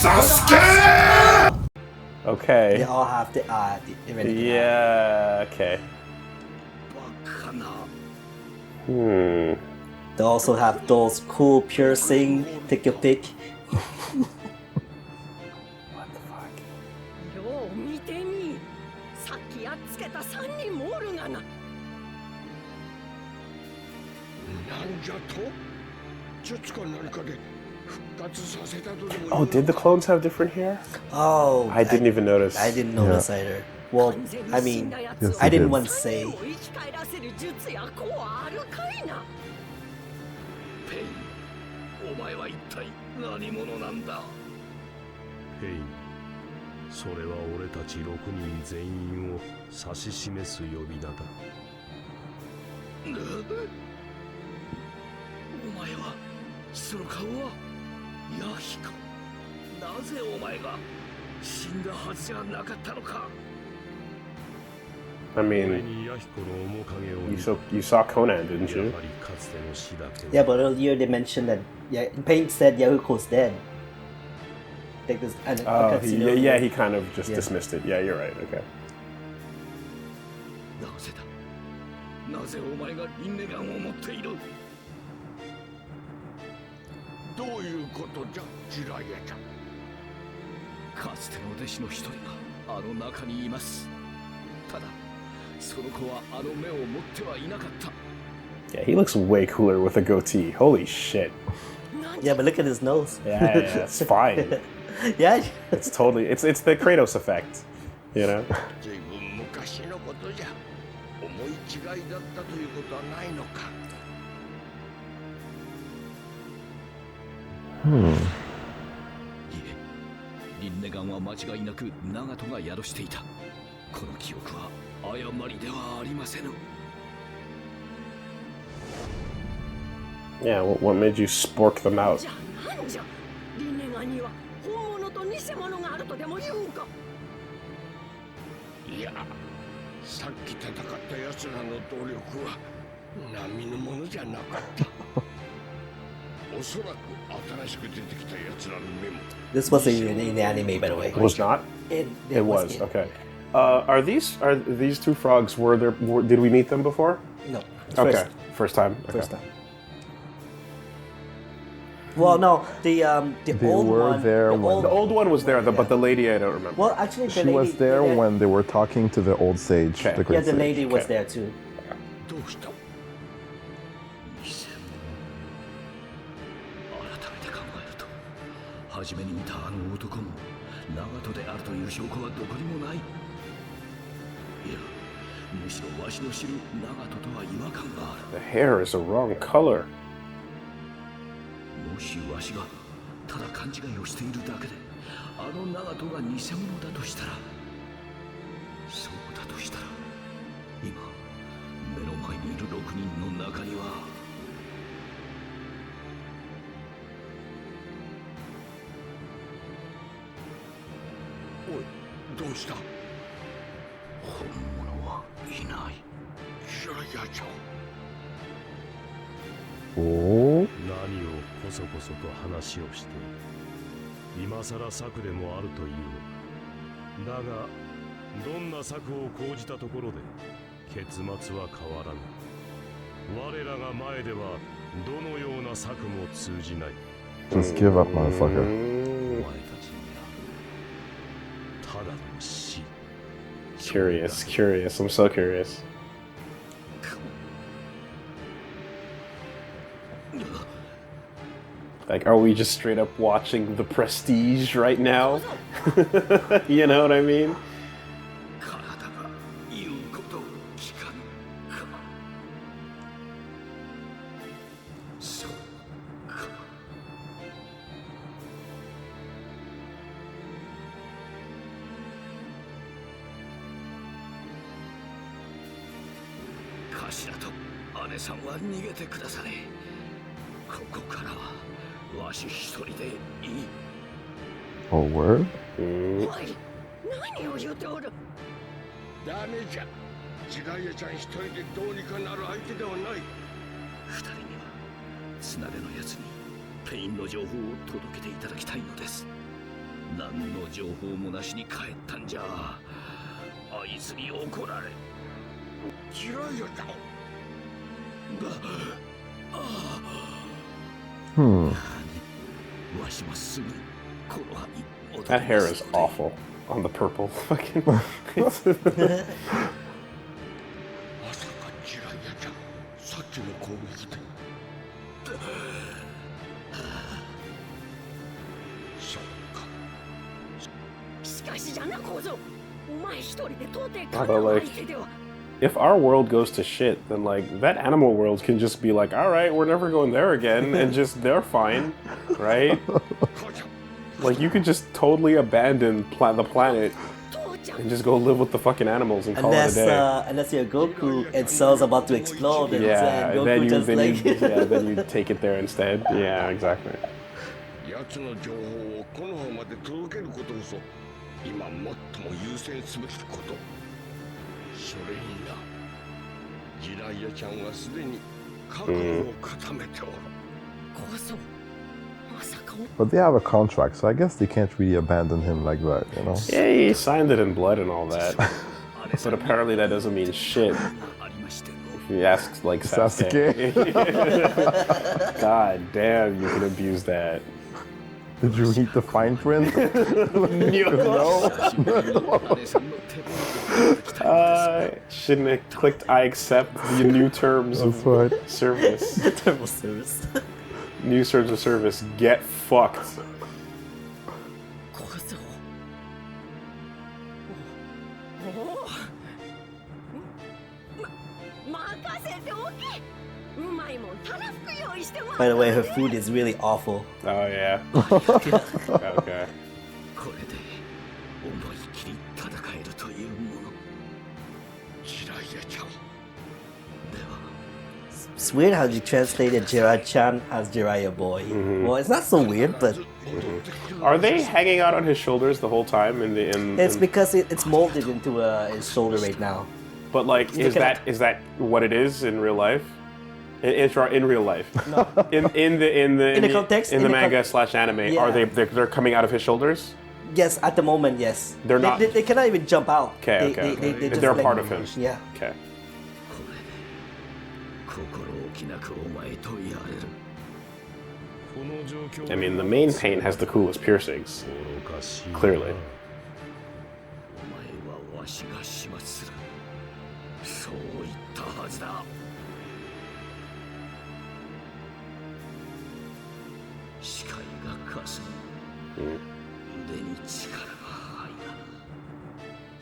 Sasuke! Okay. They all have the Rinnegan. Yeah, okay. They also have those cool piercing, take your pick. What the fuck? Oh, did the clones have different hair? Oh, I didn't even notice. I didn't notice either. Well, I mean, Yes, I he didn't did. want to say. お前は一体何者なんだ。ヘイン、それは俺たち6人全員を指し示す呼び名だ。お前はその顔はヤヒか。なぜお前が死んだはずじゃなかったのか。 I 俺 mean, にヤヒコの面影を you saw Conan, didn't や you? はりかつての死だけ Yeah, but earlier they mentioned that Paint said Yahuko's dead. Like this, Oh, yeah, he kind of just dismissed it. Yeah, you're right. Okay. なぜだ。なぜお前がリンネガンを持っている。どういうことじゃ、ジライエちゃん。かつての弟子の一人があの中にいます。ただ。 その子はあの目を持ってはいなかった。 Yeah, he looks way cooler with a goatee. Holy shit. Yeah, but look at his nose. Yeah, it's fine. Yeah. It's totally, it's the Kratos effect, you know? 随分昔のことじゃ。思い違いだったということはないのか。いえ、リンネガンは間違いなくナガトが宿していた。この記憶は 誤りではありませぬ。 Yeah, what made you spork them out? じゃあなんじゃ。リンネガンには本物と偽物があるとでも言うんか。いや、さっき戦った奴らの努力は並のものじゃなかった。おそらく新しく出てきた奴らの目も。 This wasn't even in the anime, by the way. It was not? It was, okay. Are these two frogs, did we meet them before? No. Okay, first time. Okay. First time. Well, no, the old were one. there the when- The old one was there, but the lady I don't remember. Well, actually, the She lady was there yeah, when they were talking to the old sage, Okay. the Yeah, great the sage. lady was Okay. there too. どうした？偽物。改めて考えると、初めに見たあの男もナガトであるという証拠はどこにもない。いや、むしろわしの知るナガトとは違和感がある。 The hair is a wrong color. もしわしがただ勘違いをしているだけであのナガトが偽物だとしたら、そうだとしたら今目の前にいる6人の中にはおい、どうした？本物はいない。ジャイアちゃん。 Oh, 何をこそこそと話をして今さら策でもあるというのだがどんな策を講じたところで結末は変わらぬ我らが前ではどのような策も通じない just give up, motherfucker. お前たちにはただの死 Curious. I'm so curious. Like, are we just straight up watching The Prestige right now? You know what I mean? 体が言うことを聞かぬか。そうか。頭と姉さんは逃げてくだされ。ここからはわし一人でいい。 Oh, word? おい、何を言うておる。ダメじゃ。ジライアちゃん一人でどうにかなる相手ではない。二人にはつなげのやつにペインの情報を届けていただきたいのです。何の情報もなしに帰ったんじゃあいつに怒られ。ジライアちゃん。わしもすぐこの葉に戻ります。 That hair is awful on the purple fucking. まさかジライアちゃん、さっきの攻撃で。そうか。しかしじゃな小僧、お前一人で到底 Although, 勝たない like, 相手では。 if our world goes to shit, then like that animal world can just be like, all right, we're never going there again, and just they're fine, right? Like you could just totally abandon the planet and just go live with the fucking animals and call it a day. Unless you're Goku and Cell's about to explode, and Yeah, Goku then you just like then you take it there instead. Yeah, exactly. 奴の情報をこの葉まで届けることこそ今最も優先すべきこと。それにな、ジライアちゃんはすでに覚悟を固めておる。小僧、まさか。 But they have a contract, so I guess they can't really abandon him like that, you know? Yeah, he signed it in blood and all that, but apparently that doesn't mean shit. If you ask like Sasuke. God damn, you can abuse that. Did you read the fine print? No. Shouldn't have clicked I accept the new terms of That's right. service. thermal service. New terms of service. Get fucked. 小僧。おお。任せておけ。うまいもんただ服用意しても By the way, her food is really awful. Oh yeah. Okay. これで思い切り戦えるというもの。ジライアちゃん。 It's weird how you translated Jiraiya-chan as Jiraiya boy. Well, it's not so weird, but Are they hanging out on his shoulders the whole time it's because it's molded into his shoulder right now. But like, is that what it is in real life? In real life, No. in the context, in the manga slash anime, Yeah. are they're coming out of his shoulders? Yes, at the moment, yes. They're not- They cannot even jump out. Okay, They- okay, they- okay. just They're like- part of him. Yeah. Okay. 心置きなくお前とやれる。 I mean, the main paint has the coolest piercings. Clearly. お前はわしが始末する。そう言ったはずだ。視界がかすむ。腕に力が入らぬ。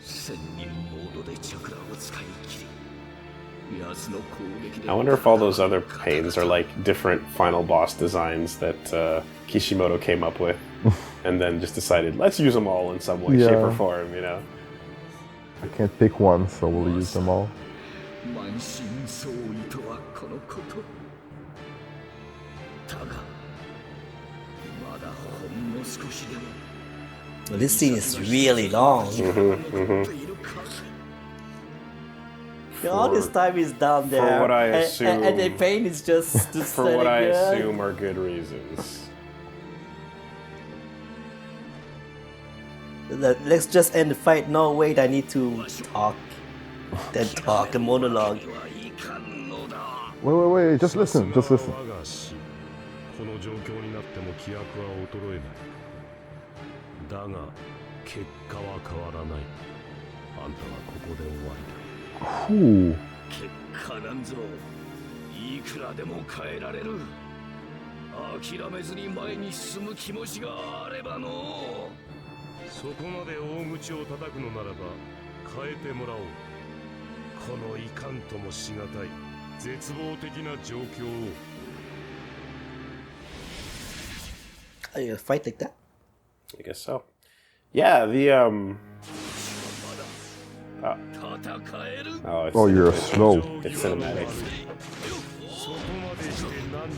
千人モードでチャクラを使い切り。 I wonder if all those other paints are like different final boss designs that Kishimoto came up with, and then just decided let's use them all in some way, shape, or Yeah. form. You know. I can't pick one, so we'll use them all. 満身創痍とはこのこと。だが、まだほんの少しでも。 Well, this scene is really long. All this time is down there. For what I and- assume- and the pain is just For what I standing there. assume are good reasons. Let's just end the fight. No, wait, I need to talk. Then talk, a monologue. Wait, just listen, just listen. 我が死この状況になっても気迫は衰えない。だが結果は変わらない。あんたはここで終わりだ。 Ooh. 結果なんぞいくらでも変えられる。諦めずに前に進む気持ちがあればの。そこまで大口を叩くのならば変えてもらおう。このいかんともしがたい絶望的な状況を。 Are you gonna fight like that? I guess so. Yeah.戦える。 Oh, it's, Oh, you're slow. it's cinematic. そこまでして何に。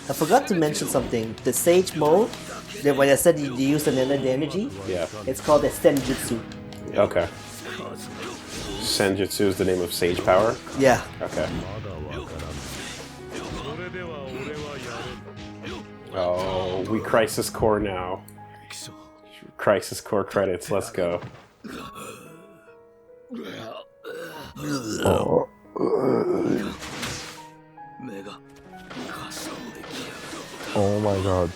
I forgot to mention something. The Sage mode, when I said you use another energy, Yeah. it's called the Senjutsu. Okay. Senjutsu is the name of sage power? Yeah. Okay. まだわからん。それでは俺はやれん。 Oh, we Crisis Core now. Crisis Core credits, let's go. Oh. 目がかすんできや Oh my god.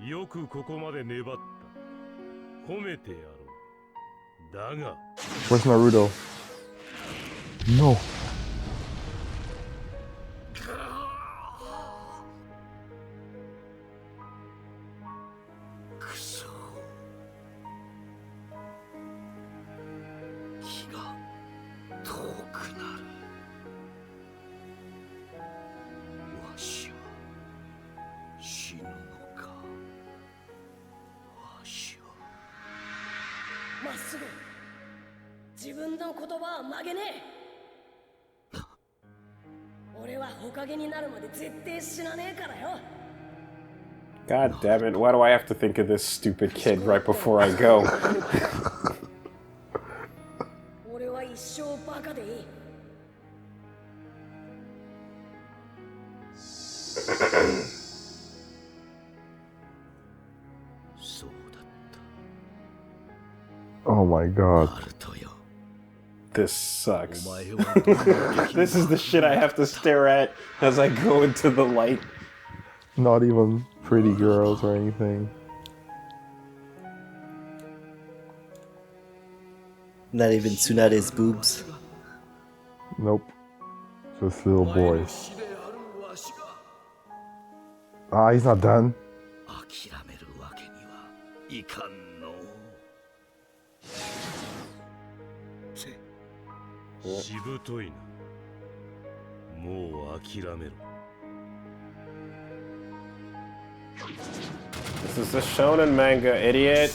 よくここまで粘った。褒めてやろう。だが、 Where's Naruto? No. くそ気が遠くなる。わしは死ぬのか。わしはまっすぐ自分の言葉は曲げねえ。俺はほかげになるまで絶対死なねえからよ。 God damn it, why do I have to think of this stupid kid right before I go? 俺は一生バカでいい。そうだっ Oh my た。 god. ナルトよ。 This sucks. お前はどんな敵 This is the shit I have to stare at as I go into the light. Not even pretty girls or anything. Not even Tsunade's boobs. Nope. Just little boys. 死であるわしが Ah, he's not done. 諦めるわけにはいかんの。しぶといな。もう諦めろ。 This is a shonen manga, idiot.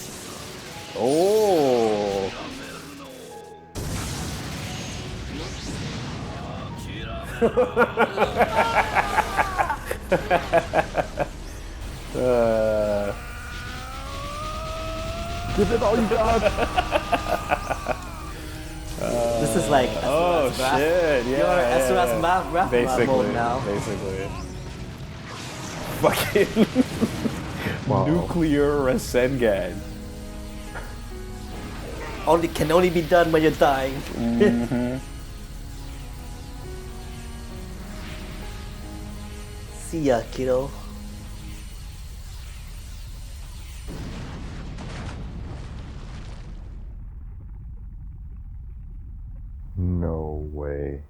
Oh. Give it all you got. This is like Oh Asura's wrath. shit, yeah. You're yeah, Asura's yeah. wrath Basically, mode now. basically. Fucking Wow. nuclear Rasengan. Can only be done when you're dying. See ya, kiddo. No way.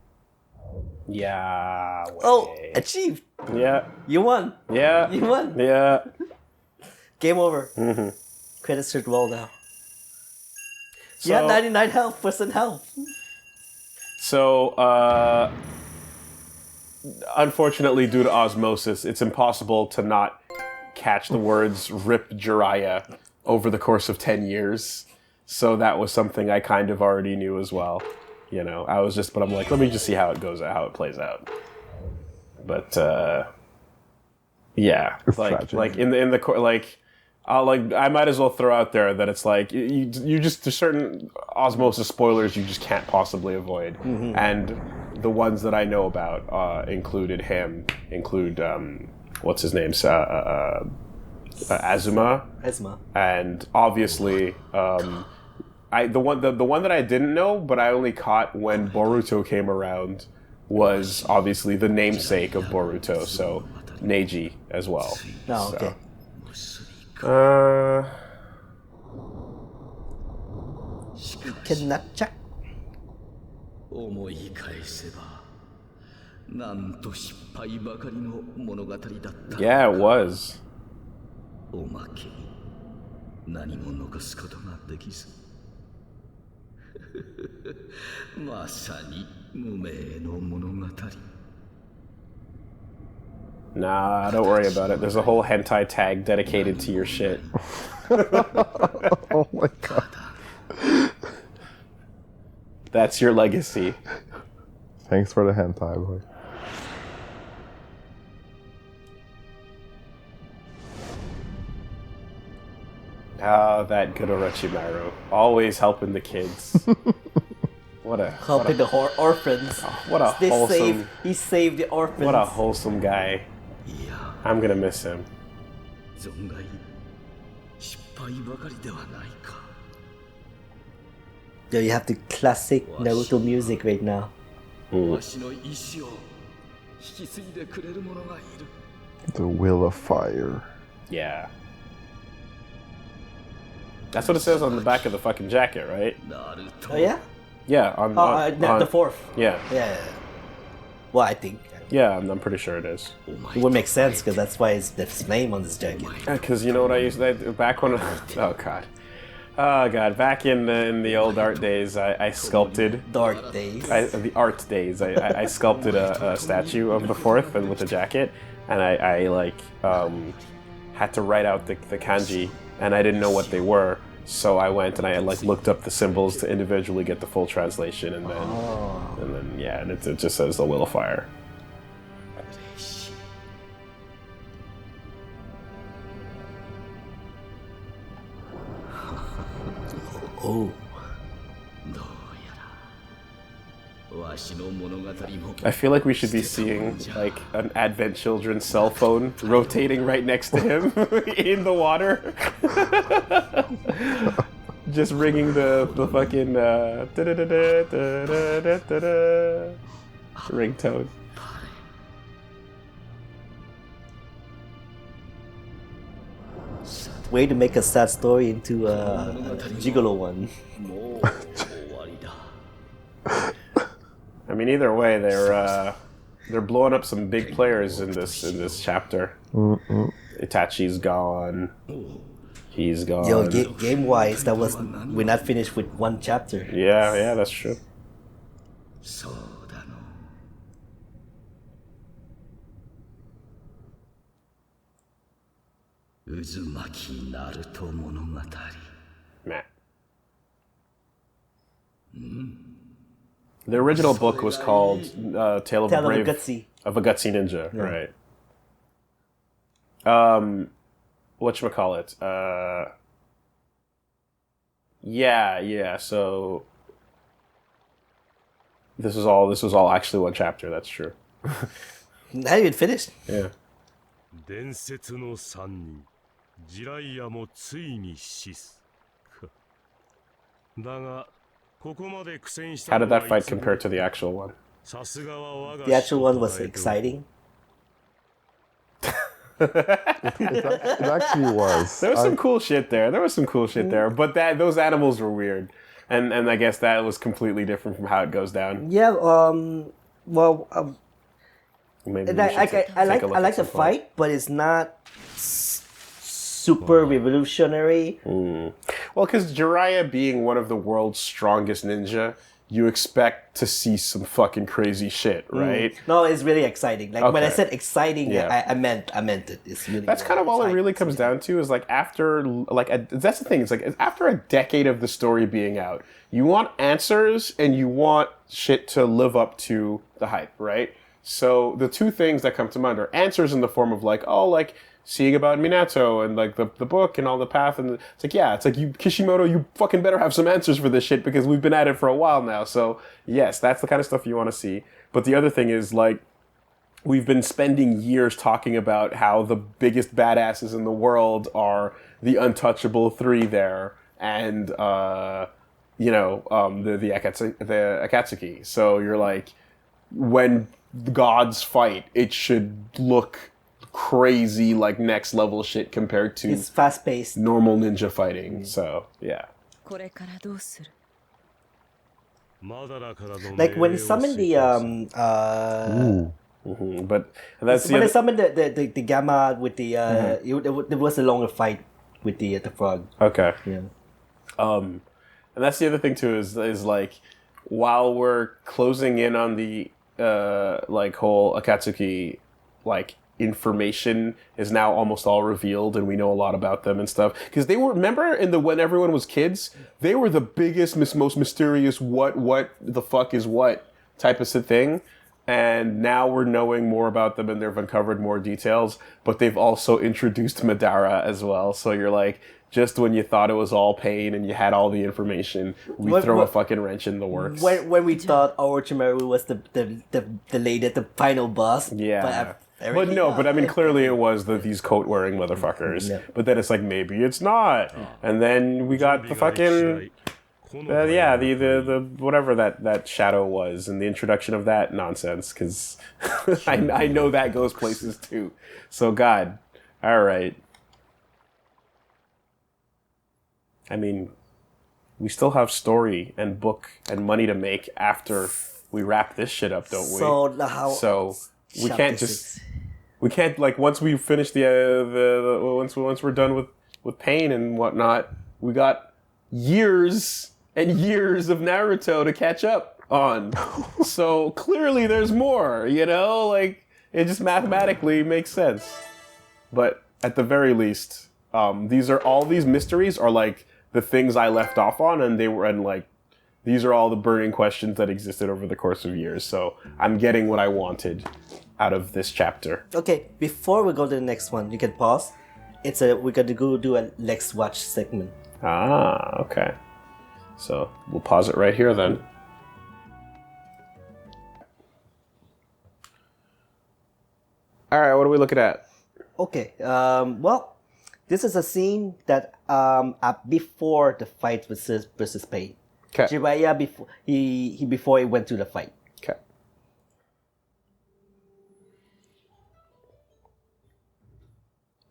Yeah. Oh, way. achieved. Yeah. You won. Yeah. You won. Yeah. Game over. Mm-hmm. Credits should roll now. So, You had 99 health, percent health. So, unfortunately, due to osmosis, it's impossible to not catch the words "Rip Jiraiya" over the course of 10 years. So that was something I kind of already knew as well. You know, but I'm like, let me just see how it goes, how it plays out. But yeah, It's like tragic. in the I might as well throw out there that it's like you just there's certain osmosis spoilers you just can't possibly avoid, and the ones that I know about include what's his name, Azuma, Esma. and obviously the one that I didn't know but I only caught when Boruto came around was obviously the namesake of Boruto, so Neji as well. No, So, okay. You cannot check. 思い返せばなんと失敗ばかりの物語だった。 Yeah, it was. おまけ何も残すことができずまさに無名の物語。 Nah, don't worry about it. There's a whole hentai tag dedicated to your shit. Oh my god. That's your legacy. Thanks for the hentai, boy. Ah, that good Orochimaru. Always helping the kids. Helping the orphans. What a wholesome... He saved the orphans. What a wholesome guy. いや I'm gonna miss him. 存外失敗ばかりではないか Yo, you have the classic Naruto music right now. わしの意志を引き継いでくれる者がいる The will of fire. Yeah. That's what it says on the back of the fucking jacket, right? ナルト Oh yeah? Yeah, on The fourth. Yeah, Yeah. Well, I think yeah, I'm pretty sure it is. it would make sense because that's why it's his name on this jacket. Because you know what I used to, back when oh god, back in the old art days, I sculpted Dark days. the art days. I sculpted a statue of the fourth and with the jacket, and I like had to write out the kanji, and I didn't know what they were. So I went and I like looked up the symbols to individually get the full translation, and then yeah, and it just says the will of fire. Oh. どうやらわしの物語も I feel like we should be seeing like an Advent Children's cell phone rotating right next to him in the water. Just ringing the fucking ringtone. Way to make a sad story into a gigolo one. もう終わりだ I mean, either way, they're blowing up some big players in this chapter. Itachi's gone. He's gone. Yo, game wise, we're not finished with one chapter. Yeah, that's true. そうだの 渦巻きナルト物語 Matt. The original book was called Tale of a Gutsy Ninja, right? Whatchamacallit? Yeah. So this was all actually one chapter. That's true. Not even finished. Yeah. 伝説の三人ジライアもついに死すかだがここまで苦戦した How did that fight compare to the actual one? さすがは我が The actual one was exciting. It actually was. There was some cool shit there. But those animals were weird, and I guess that was completely different from how it goes down. Yeah. Well. Maybe And we I should like take a look the at some fight, but it's not super revolutionary. Well, because Jiraiya being one of the world's strongest ninja, you expect to see some fucking crazy shit, right? No, it's really exciting. Like when I Okay. said exciting, Yeah. I meant it. It's really. That's kind of all it exciting. really comes down to is like after that's the thing. It's like after a decade of the story being out, you want answers and you want shit to live up to the hype, right? So the two things that come to mind are answers in the form of like, oh, like seeing about Minato and like the book and all the path, and it's like you Kishimoto, you fucking better have some answers for this shit because we've been at it for a while now. So yes, that's the kind of stuff you want to see. But the other thing is like we've been spending years talking about how the biggest badasses in the world are the untouchable three there, and the Akatsuki. So you're like, when the gods fight, it should look crazy, like next level shit compared to It's fast paced. normal ninja fighting. So yeah. これからどうする Like when he summoned the But that's when the they summoned the gamma with the there was a longer fight with the frog. okay. Yeah. And that's the other thing too is like while we're closing in on the like whole Akatsuki like information is now almost all revealed and we know a lot about them and stuff because they were, remember when everyone was kids, they were the biggest most mysterious what the fuck is what type of thing, and now we're knowing more about them and they've uncovered more details, but they've also introduced Madara as well. So you're like, just when you thought it was all pain and you had all the information, we throw a fucking wrench in the works. When we thought Orochimaru was the lady, the final boss. Yeah. But I mean, clearly it was these coat-wearing motherfuckers. Yeah. But then it's like, maybe it's not. And then we got the fucking... the whatever that shadow was, and the introduction of that nonsense, because I know that goes places too. So God, all right. I mean, we still have story and book and money to make after we wrap this shit up, don't we? So we can't just like once we finish once we're done with pain and whatnot, we got years and years of Naruto to catch up on. So clearly there's more, like it just mathematically makes sense. But at the very least, all these mysteries are like the things I left off on, and these are all the burning questions that existed over the course of years. So I'm getting what I wanted out of this chapter. Okay, before we go to the next one, you can pause. We're gonna go do a Let's Watch segment. Ah, okay. So we'll pause it right here then. All right, what are we looking at? Okay, well, this is a scene that before the fight versus Pain. Okay. Jiraiya before he went to the fight. Okay.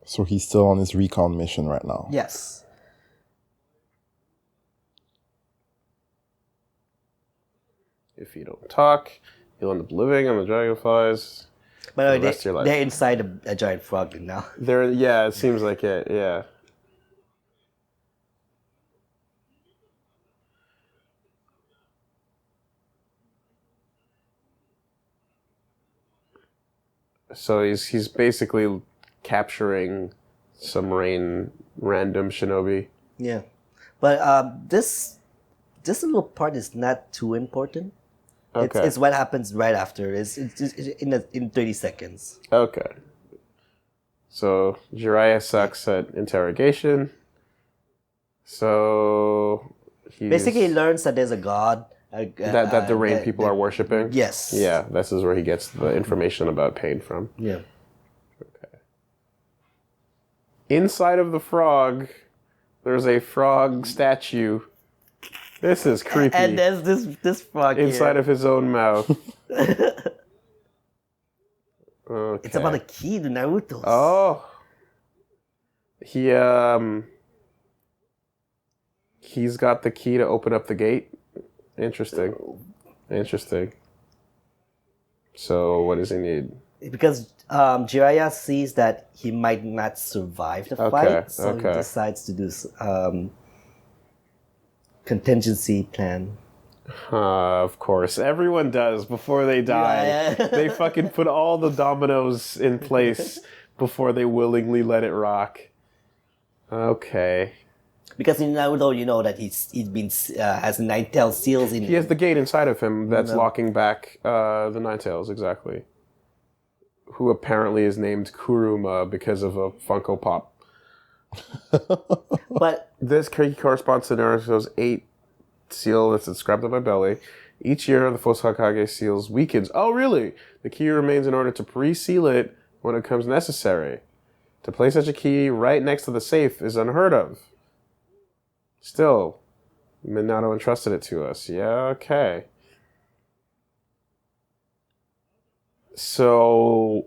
So he's still on his recon mission right now. Yes. If you don't talk, you'll end up living on the dragonflies. But the rest of your life. they're inside a giant frog now. It seems like it, yeah. So he's basically capturing some random shinobi. Yeah, but this little part is not too important. Okay. It's what happens right after. It's in 30 seconds. Okay. So Jiraiya sucks at interrogation. So basically he learns that there's a god. That the rain people are worshipping? Yes. Yeah, this is where he gets the information about pain from. Yeah. Okay. Inside of the frog, there's a frog statue. This is creepy. And there's this frog inside here. of his own mouth. Okay. It's about a key to Naruto. Oh. He's got the key to open up the gate. Interesting. So what does he need? Because Jiraiya sees that he might not survive the fight, so he decides to do contingency plan. Of course. Everyone does before they die. Yeah. They fucking put all the dominoes in place before they willingly let it rock. Okay. Because in Naruto, you know that he's been has 9-tailed seals in. He has the gate inside of him that's locking back the Nine Tails, exactly. Who apparently is named Kuruma because of a Funko Pop. But this corresponds to Naruto's 8 seal that's inscribed on my belly. Each year, the First Hokage seals weakens. Oh, really? The key remains in order to pre-seal it when it becomes necessary. To place such a key right next to the safe is unheard of. Still, Minato entrusted it to us. Yeah, okay. So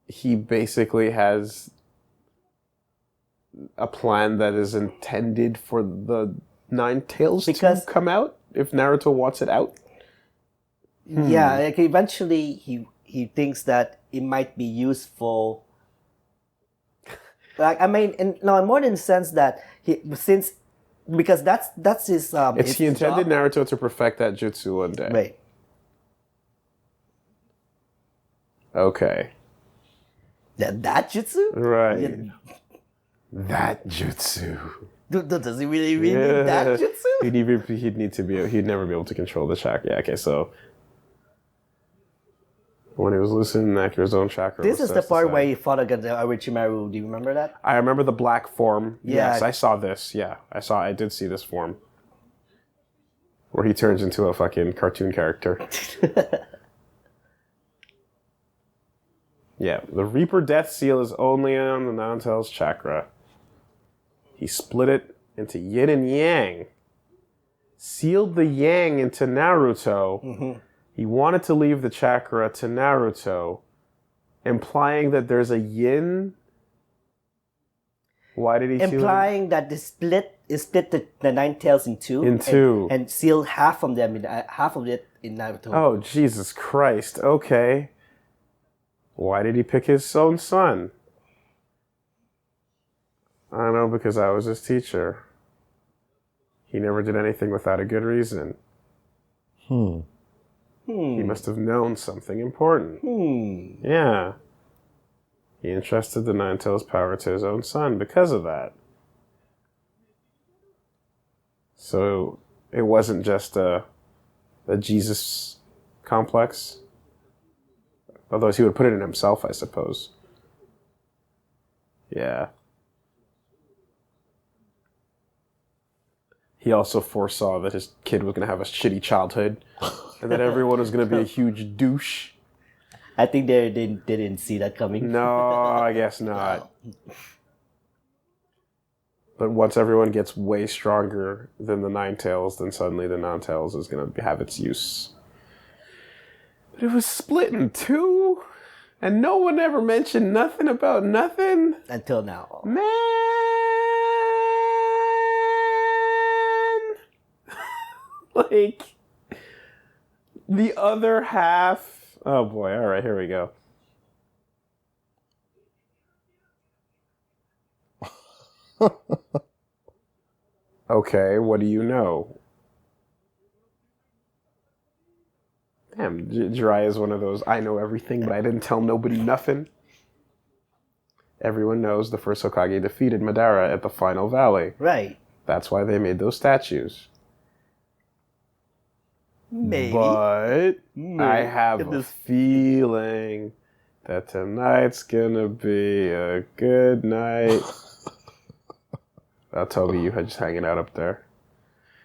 he basically has a plan that is intended for the Nine Tails to come out if Naruto wants it out. Yeah, like eventually he thinks that it might be useful. Like I mean, more in the sense that because that's his. He intended Naruto to perfect that jutsu one day. Right. Okay. That jutsu? Right. Yeah. That jutsu. Does he really need that jutsu? He'd never be able to control the chakra. Yeah, okay, so When he was loosening Necro's own chakra. This is the part where he fought against Orochimaru. Do you remember that? I remember the black form. Yeah. Yes, I saw this. Yeah, I did see this form. Where he turns into a fucking cartoon character. Yeah, the Reaper Death Seal is only on the Nantel's chakra. He split it into yin and yang. Sealed the yang into Naruto. Mm-hmm. He wanted to leave the chakra to Naruto, implying that there's a yin. Why did he seal it? Implying that the split the Nine Tails in two. In two. And sealed half of it in Naruto. Oh, Jesus Christ. Okay. Why did he pick his own son? I don't know, because I was his teacher. He never did anything without a good reason. He must have known something important. Yeah. He entrusted the Nine Tails power to his own son because of that. So it wasn't just a Jesus complex. Although he would put it in himself, I suppose. Yeah. He also foresaw that his kid was going to have a shitty childhood. And that everyone was going to be a huge douche. I think they didn't see that coming. No, I guess not. But once everyone gets way stronger than the Nine Tails, then suddenly the Nine Tails is going to have its use. But it was split in two, and no one ever mentioned nothing about nothing. Until now. Man! Like... The other half... Oh boy, alright, here we go. Okay, what do you know? Damn, Jiraiya is one of those, I know everything, but I didn't tell nobody nothing. Everyone knows the first Hokage defeated Madara at the final valley. Right. That's why they made those statues. Maybe. But I have a feeling that tonight's gonna be a good night. Toby, you had just hanging out up there.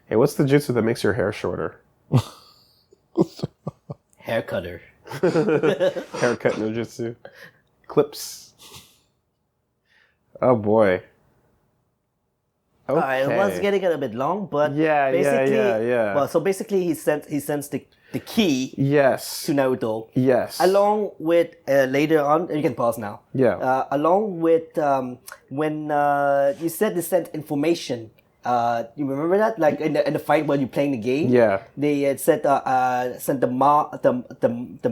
Hey, what's the jutsu that makes your hair shorter? Hair cutter. Haircut no jutsu. Clips. Oh boy. Okay. It was getting a bit long, but yeah. Well, so basically, he sends the key. Yes. To Naruto. Yes. Along with later on, you can pause now. Yeah. Along with when you said they sent information. You remember that, like in the fight when you're playing the game. Yeah. They sent the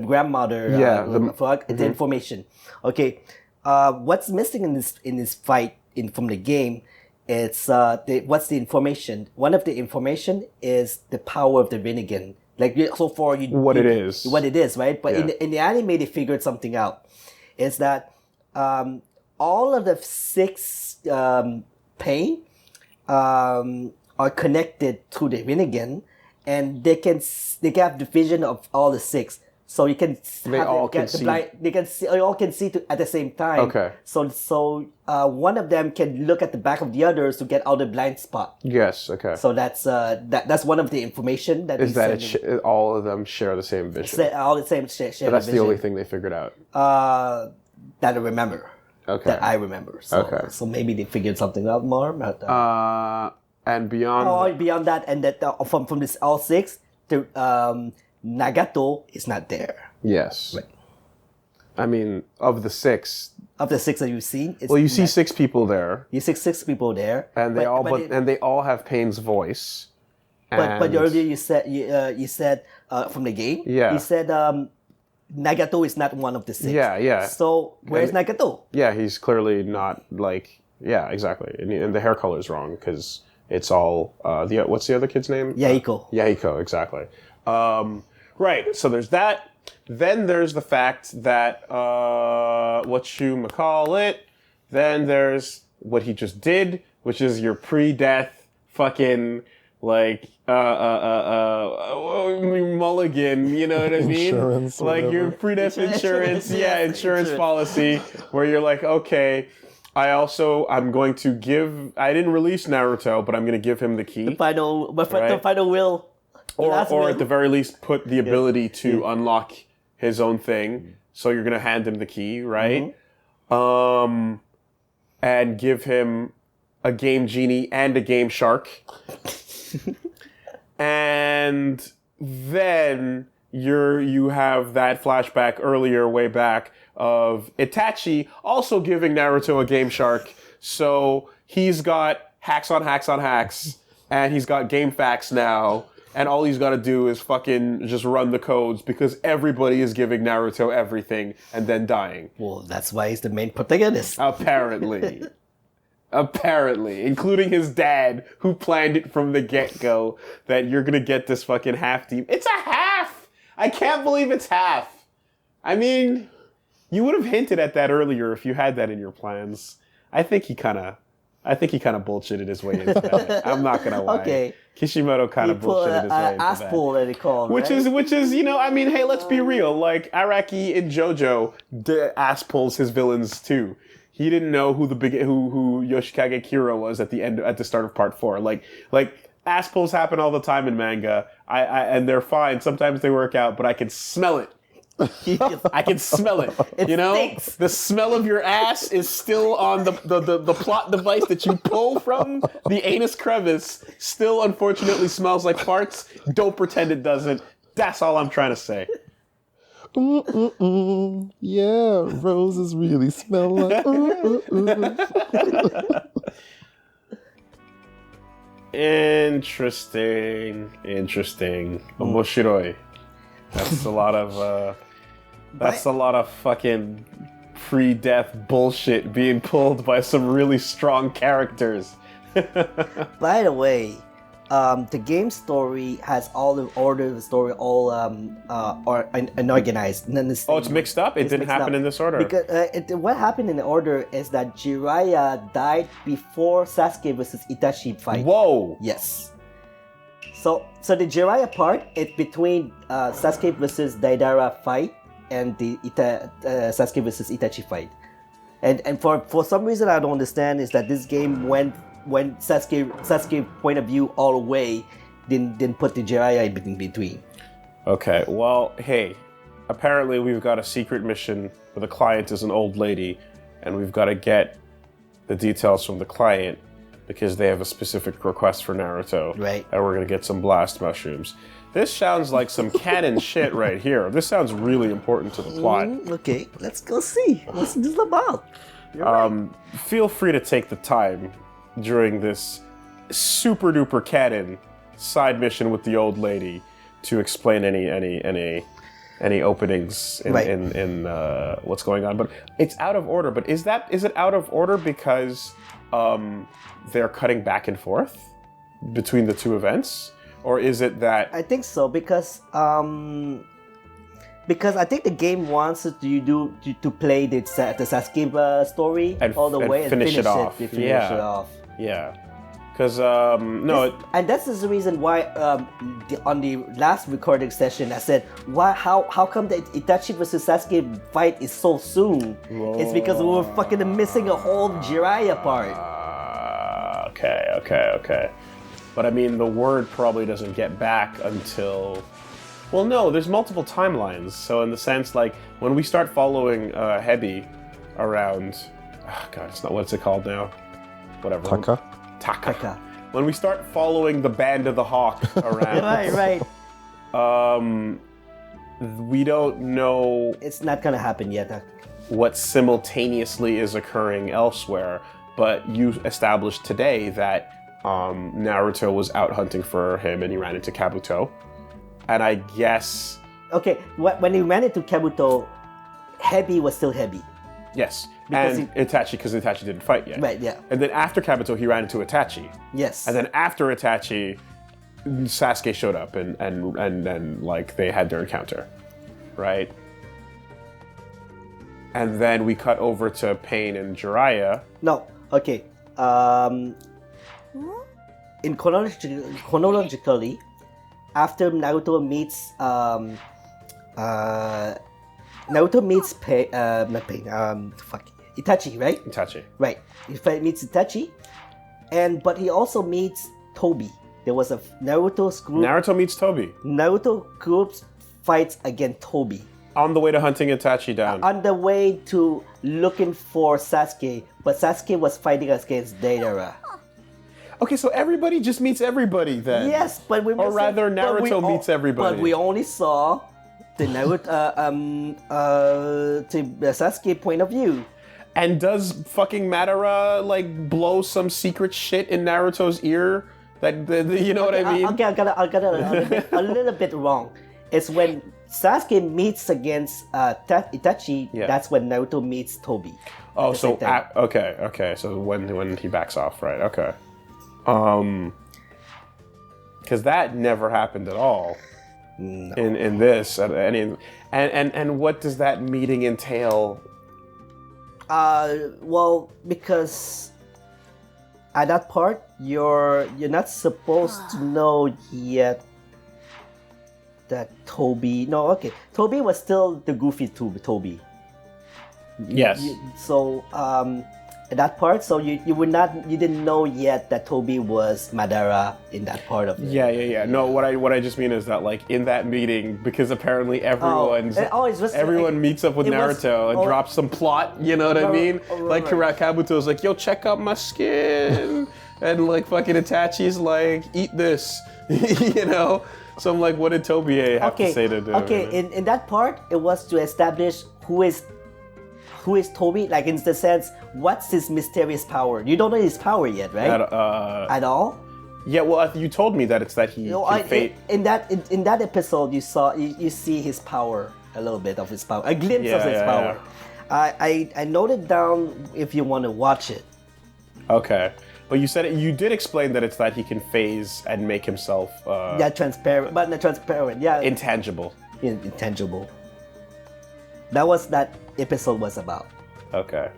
grandmother. The information. Okay. What's missing in this fight from the game? It's what's the information? One of the information is the power of the Rinnegan. Like so far, what it is, right? But in the anime, they figured something out. Is that all of the 6 pain are connected to the Rinnegan, and they have the vision of all the 6. So you can they all can see at the same time. Okay. So one of them can look at the back of the others to get out the blind spot. Yes. Okay. So that's one of the information that all of them share the same vision. All the same share. But that's the only thing they figured out. That I remember. Okay. That I remember. So, So maybe they figured something out more. But, and beyond. Beyond that, and that from this all 6, Nagato is not there. Yes. Right. I mean, of the 6. Of the 6 that you've seen, you see 6 people there. You see 6 people there, and they all have Pain's voice. But earlier you said from the game. Yeah. You said Nagato is not one of the 6. Yeah. So where's Nagato? Yeah, he's clearly not like. Yeah, exactly. And the hair color is wrong because it's all. What's the other kid's name? Yahiko. Yahiko, exactly. Right, so there's that. Then there's the fact that, then there's what he just did, which is your pre-death fucking, like mulligan, you know what I mean? Insurance, like your whatever. pre-death insurance, Yes, insurance policy, where you're like, okay, I'm going to give. I didn't release Naruto, but I'm going to give him the key, The final will. or at the very least, put the ability to unlock his own thing. So you're going to hand him the key, right? And give him a game genie and a game shark. And then you have that flashback earlier, way back, of Itachi also giving Naruto a game shark. So he's got hacks on hacks on hacks, and he's got game facts now. And all he's got to do is fucking just run the codes, because everybody is giving Naruto everything and then dying. Well, that's why he's the main protagonist. Apparently. Apparently. Including his dad, who planned it from the get-go, that you're going to get this fucking half team. It's a half! I can't believe it's half. I mean, you would have hinted at that earlier if you had that in your plans. I think he kind of bullshitted his way into that. I'm not going to lie. Okay. Kishimoto kind of bullshitted his way into ass that. pull that they call, Which is, you know, I mean, hey, let's be real. Like, Araki in JoJo ass pulls his villains too. He didn't know who Yoshikage Kira was at the start of part 4. Like ass pulls happen all the time in manga. And they're fine. Sometimes they work out, but I can smell it. I can smell it. You know, stinks. the smell of your ass is still on the plot device that you pull from the anus crevice. Still, unfortunately, smells like farts. Don't pretend it doesn't. That's all I'm trying to say. Yeah, roses really smell like. Interesting. Omoshiroi. That's a lot of. That's a lot of fucking pre-death bullshit being pulled by some really strong characters. By the way, the game story has all the order of the story all unorganized. Oh, it's mixed up? It didn't happen in this order. Because what happened in the order is that Jiraiya died before Sasuke versus Itachi fight. Whoa! Yes. So the Jiraiya part is between Sasuke versus Deidara fight and the Sasuke versus Itachi fight. And for some reason I don't understand is that this game went Sasuke point of view all the way, didn't put the Jiraiya in between. Okay, well, hey, apparently we've got a secret mission where the client is an old lady, and we've got to get the details from the client because they have a specific request for Naruto. Right. And we're going to get some blast mushrooms. This sounds like some canon shit right here. This sounds really important to the plot. Okay, let's go see. What's this about? Right. Feel free to take the time during this super duper canon side mission with the old lady to explain any openings in what's going on. But it's out of order. But is it out of order because they're cutting back and forth between the two events? Or is it that... I think so, because I think the game wants you to play the Sasuke story all the way and finish it off. Yeah. Because, and that's the reason why on the last recording session I said, how come the Itachi versus Sasuke fight is so soon? It's because we were fucking missing a whole Jiraiya part. Okay. But I mean, the word probably doesn't get back until... Well, no, there's multiple timelines. So in the sense, like, when we start following Hebi around... Oh, God, it's not... What's it called now? Whatever. Taka. When we start following the Band of the Hawk around... Right. We don't know... It's not gonna happen yet. What simultaneously is occurring elsewhere. But you established today that Naruto was out hunting for him and he ran into Kabuto. And I guess... Okay, when he ran into Kabuto, Hebi was still Hebi. Yes, because Itachi didn't fight yet. Right, yeah. And then after Kabuto, he ran into Itachi. Yes. And then after Itachi, Sasuke showed up and then like they had their encounter, right? And then we cut over to Pain and Jiraiya. No, okay. in chronologically, after Naruto meets Itachi, right? Itachi. Right. He meets Itachi, but he also meets Tobi. There was a Naruto's group. Naruto meets Tobi. Naruto groups fights against Tobi. On the way to hunting Itachi down. On the way to looking for Sasuke, but Sasuke was fighting against Deidara. Okay, so everybody just meets everybody then. Yes, but Naruto meets everybody. But we only saw the Sasuke point of view. And does fucking Madara like blow some secret shit in Naruto's ear? You know what I mean? Okay, I got a little bit wrong. It's when Sasuke meets against Itachi. Yeah. That's when Naruto meets Tobi. Oh, so okay. So when he backs off, right? Okay. Because that never happened at all. No. In this and what does that meeting entail? Well, because at that part you're not supposed to know yet that Tobi. No, okay. Tobi was still the goofy Tobi. Yes. So at that part, so you didn't know yet that Tobi was Madara in that part of it. Yeah. No, what I just mean is that like in that meeting, because apparently everyone meets up with Naruto and drops some plot. You know what I mean? Like Kabuto's like, yo, check out my skin, and like fucking Itachi's like, eat this, you know. So I'm like, what did Tobi have to say to do? Okay, in that part, it was to establish who is Tobi, like in the sense, what's his mysterious power? You don't know his power yet, right? At all? Yeah, well, you told me that it's that he can fate. In that episode, you see his power, a little bit of his power, a glimpse of his power. Yeah. I noted down if you want to watch it. Okay. But you did explain that it's that he can phase and make himself transparent, but not transparent. Yeah, intangible. Intangible. That was that episode was about. Okay.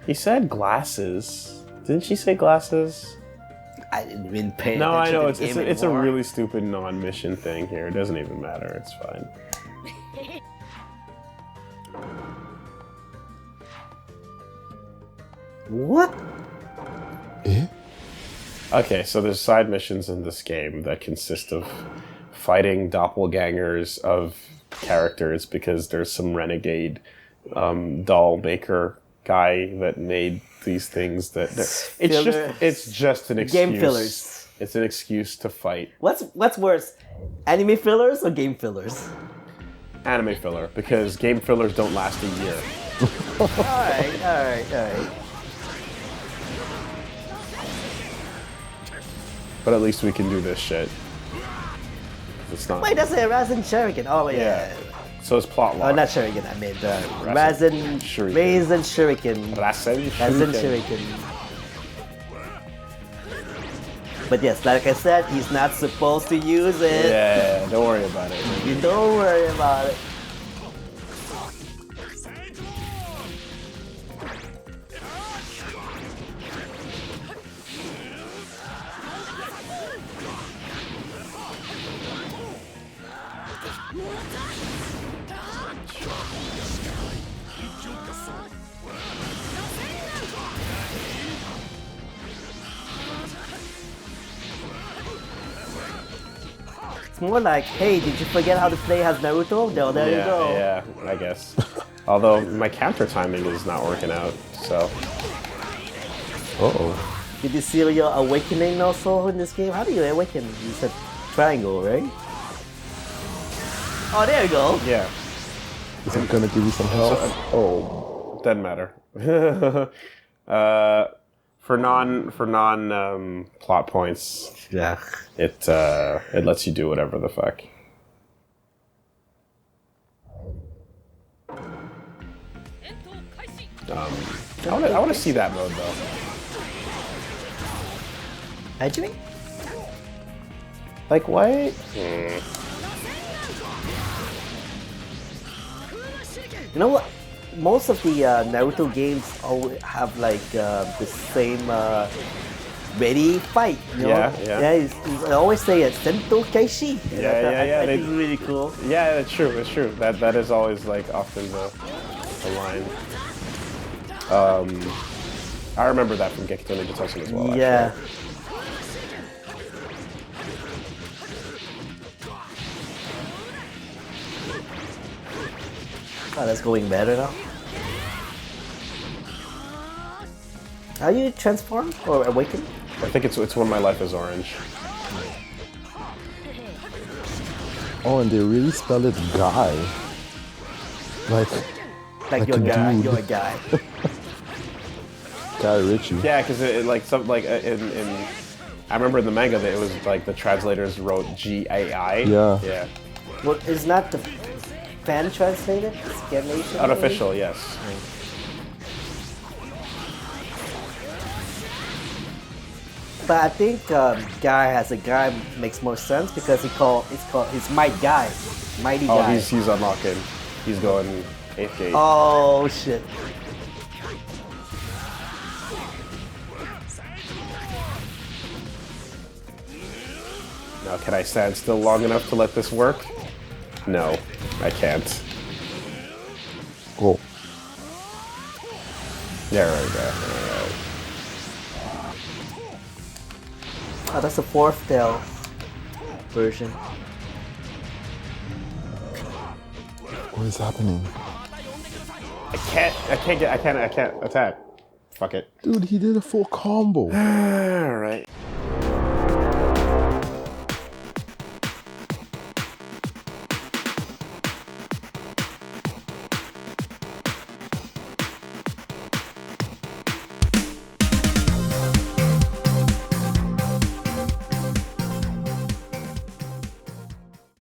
He said glasses. Didn't she say glasses? I didn't really pay attention. No, I know to it's a really stupid non-mission thing here. It doesn't even matter. It's fine. What? Okay, so there's side missions in this game that consist of fighting doppelgangers of characters because there's some renegade doll maker guy that made these things that it's just an excuse. Game fillers. It's an excuse to fight. What's worse, anime fillers or game fillers? Anime filler, because game fillers don't last a year. All right. But at least we can do this shit. It's not. Wait, that's a Rasen Shuriken. Oh yeah. So it's plot line. Oh, not Shuriken. I mean Rasen Shuriken. Rasen Shuriken. But yes, like I said, he's not supposed to use it. Yeah, don't worry about it. You don't worry about it. More like, hey, did you forget how to play as Naruto? There you go. Yeah, I guess. Although my counter timing is not working out, so. Uh-oh. Did you see your awakening also in this game? How do you awaken? You said triangle, right? Oh, there you go. Yeah. Is it gonna give you some health? Doesn't matter. For non plot points. Yeah. It lets you do whatever the fuck. I want to see that mode though. Actually? Like what? You know what? most of the Naruto games always have like the same ready fight. You know? Yeah. I always say it, Sento Keishi. Yeah. I think it's really cool. Yeah, it's true. It's true. That is always like often the line. I remember that from Gekito no Bitsusen as well. Yeah. Actually. Oh, that's going better now. Are you transformed or awakened? I think it's when my life is orange. Oh, and they really spell it guy. Like your a guy, dude. your guy. Guy Ritchie. Yeah, because in I remember in the manga that it was like the translators wrote GAI. Yeah. Well, is not the fan translated? Scandination? Unofficial, yes. But I think guy makes more sense because it's called he's mighty guy. Oh, Guy. he's unlocking. He's going 8th gate. Oh shit. Now, can I stand still long enough to let this work? No, I can't. Oh. There we go. Alright. Oh, that's the fourth tail version. What is happening? I can't attack. Fuck it. Dude, he did a full combo. Alright.